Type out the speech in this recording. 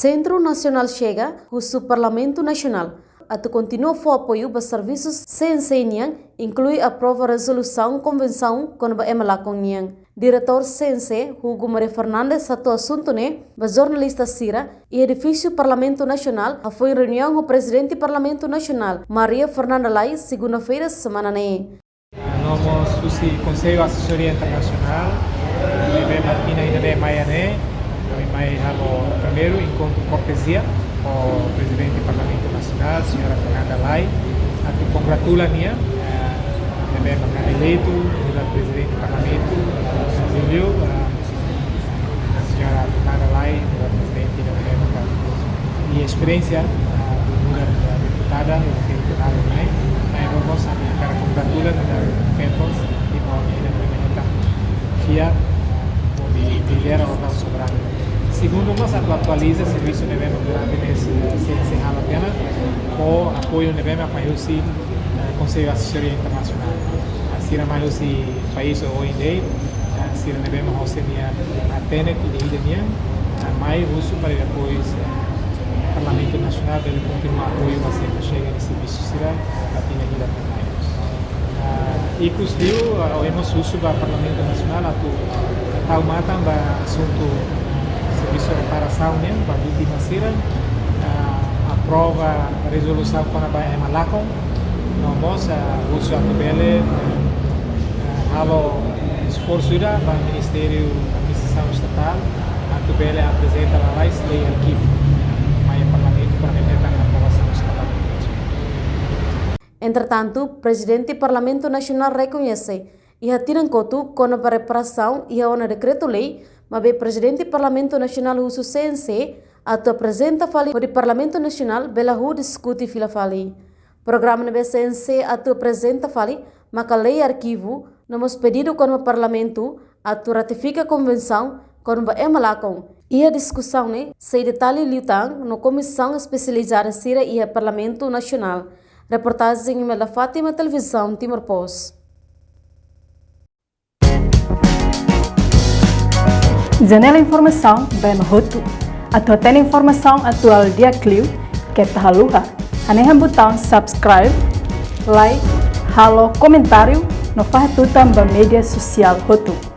Centro Nacional chega, o Parlamento Nacional, continua o apoio para serviços CNC, inclui a prova resolução convenção com a Emalaconian. Diretor CNC, Hugo Maria Fernandes, atua assunto para jornalista Cira e edifício Parlamento Nacional, foi reunião com o presidente do Parlamento Nacional, Maria Fernanda Lai, segunda-feira semana Nós o Conselho de Assessoria Internacional, o primeiro encontro cortesia com o presidente do Parlamento Nacional, senhora Fernanda Lai, a que congratula-me, eleito, presidente do Parlamento, a senhora Fernanda Lai, presidente da República, e a experiência da deputada, vamos a congratular da FEPOS e a FIA, lidera o órgão soberano. Segundo, nós atualiza o serviço de MEMA durante esse encerrado apenas com apoio de MEMA para o Conselho de Assessoria Internacional. Assim, mais o país OID, assim, de MEMA a TENET e de IDEMIA, mais uso para depois o Parlamento Nacional deve continuar apoio a sempre chega de serviço será a tina vida e cuspiu hemos uso para o Parlamento Nacional a tal mata para assunto serviço de reparação mesmo, para a vítima será aprova a resolução com a Emalacon, nós uso a tabela halo esforço para o Ministério da Administração Estatal, a tabela apresenta a lei arquivo, mas o Parlamento para a aprovação estatal. Entretanto, o presidente do Parlamento Nacional reconhece e retira conta com a preparação e a decreto-lei, mas o presidente do Parlamento Nacional, o CNC, apresenta para o Parlamento Nacional, Belahu discute fila fali. Programa do CNC apresenta fali, mas a lei arquivo, nós pedido com o Parlamento, ratifica a convenção com o Emalacon. E a discussão se detalhe liutang na Comissão Especializada Sira e o Parlamento Nacional. Reportagem da Fátima Televisão Timor Post. Janela Informação Bema Hutu. Atau tem informação atual dia Clio que tahaluha. Anehan botão subscribe, like, halo comentário no fahatutan ba media sosial Hutu.